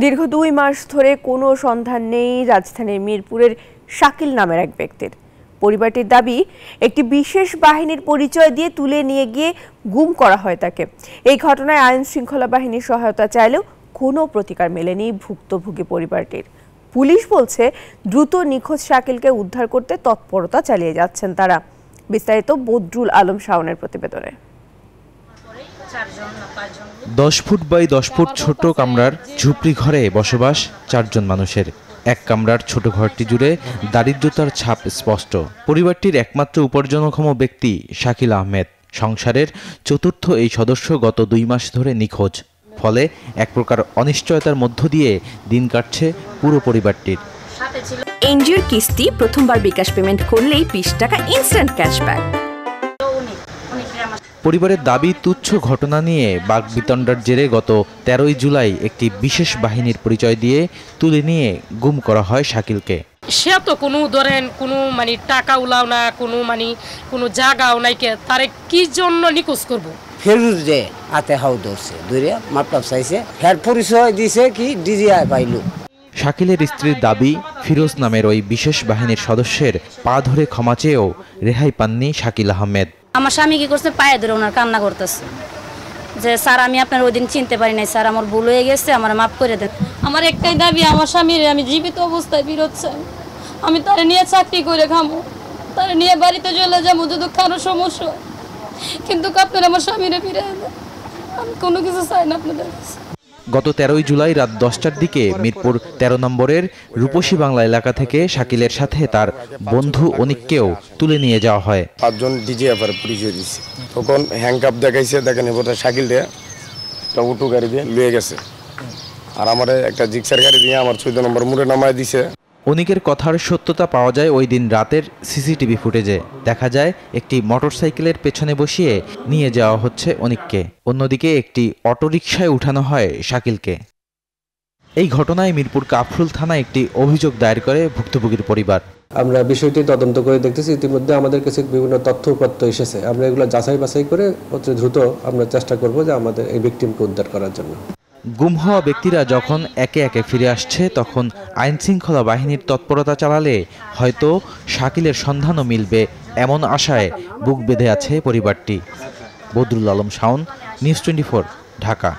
দীর্ঘ 2 মাস ধরে কোনো সন্ধান নেই রাজধানীর মিরপুরের শাকিল নামের এক ব্যক্তির। পরিবারটির দাবি, একটি বিশেষ বাহিনীর পরিচয় দিয়ে তুলে নিয়ে গিয়ে গুম করা হয় তাকে। এই ঘটনায় আইন শৃঙ্খলা বাহিনীর সহায়তা চাইলেও কোনো প্রতিকার মেলেনি ভুক্তভোগী পরিবারটির। পুলিশ বলছে, দ্রুত নিখোঁজ শাকিলকে উদ্ধার করতে তৎপরতা চালিয়ে যাচ্ছেন তারা। বিস্তারিত বদরুল আলম শাওনের প্রতিবেদনে। 10 ফুট বাই 10 ফুট ছোট কামরার ঝুপড়ি ঘরে বসবাস 4 জন মানুষের। এক কামরার ছোট ঘরটি জুড়ে দারিদ্রতার ছাপ স্পষ্ট। পরিবারটির একমাত্র উপার্জনক্ষম ব্যক্তি শাকিল আহমেদ। সংসারের চতুর্থ এই সদস্য গত 2 মাস ধরে নিখোঁজ। ফলে এক প্রকার অনিশ্চয়তার মধ্য দিয়ে দিন কাটছে পুরো পরিবারটির। এনজিওর কিস্তি প্রথমবার বিকাশ পেমেন্ট করলেই 20 টাকা ইনস্ট্যান্ট ক্যাশব্যাক। পরিবারের দাবি, তুচ্ছ ঘটনা নিয়ে বাকবিতণ্ডার জেরে গত 13ই জুলাই একটি বিশেষ বাহিনীর পরিচয় দিয়ে তুলে নিয়ে গুম করা হয় শাকিলকে। সে তো কোনো ধরেন কোনো টাকা উলাও না, কোনো জায়গাও নাই, তারে কি জন্য নিখোঁজ করব? ফেরুজ রে আতে হাউ ধরছে ধরে মাপটাপ চাইছে, ফের পরিচয় দিছে কি ডিজিআই পাইলো। শাকিলের স্ত্রীর দাবি, ফিরোজ নামের ওই বিশেষ বাহিনীর সদস্যের পা ধরে ক্ষমা চেয়েও রেহাই পাননি শাকিল আহমেদ। আমার স্বামী কি করছে, পায়ে ধরে ওনার কান্না করতেছে যে স্যার আমি আপনার ওই দিন চিনতে পারি নাই, স্যার আমার ভুল হয়ে গেছে, আমার মাফ করে দেন। আমার একটাই দাবি, আমার স্বামীর আমি জীবিত অবস্থায় ফিরত চাই। আমি তারে নিয়ে চাকরি করে খামো, তারে নিয়ে বাড়িতে চলে যাবো যদি কারো সমস্যা, কিন্তু আপনার আমার স্বামীরে ফিরে দেন। আমি কোনো কিছু চাই না আপনাদের কাছে। গত 13ই জুলাই রাত 10টার দিকে মিরপুর 13 নম্বরের রূপসী বাংলা এলাকা থেকে শাকিলের সাথে তার বন্ধু অনিককেও তুলে নিয়ে যাওয়া হয়। 5 জন ডিজিএফের পরিচয় দিচ্ছে। তখন হ্যাংকাপ দেখাইছে, দেখেন এবার শাকিলরে একটা অটো গাড়ি দিয়ে লয়ে গেছে, আর আমার একটা জিক্সার গাড়ি দিয়ে আমার 14 নম্বর মোড়ে নামায় দিছে। অনিকের কথার সত্যতা পাওয়া যায় ওই দিন রাতের সিসিটিভি ফুটেজে। দেখা যায় একটি মোটরসাইকেলের পেছনে বসিয়ে নিয়ে যাওয়া হচ্ছে অনিককে, অন্যদিকে একটি অটোরিকশায় উঠানো হয় শাকিলকে। এই ঘটনায় মিরপুর কাফরুল থানায় একটি অভিযোগ দায়ের করে ভুক্তভোগীর পরিবার। আমরা বিষয়টি তদন্ত করে দেখতেছি, ইতিমধ্যে আমাদের কাছে বিভিন্ন তথ্যপত্র এসেছে। আমরা এগুলো যাচাই বাছাই করে অতি দ্রুত আমরা চেষ্টা করব যে আমাদের এই ভিকটিমকে উদ্ধার করার জন্য। গুম হওয়া ব্যক্তিরা যখন একে একে ফিরে আসছে, তখন আইন শৃঙ্খলা বাহিনীর তৎপরতা চালালে হয়তো শাকিলের সন্ধানও মিলবে, এমন আশায় বুক বেঁধে আছে পরিবারটি। বদরুল আলম শাওন, নিউজ 24, ঢাকা।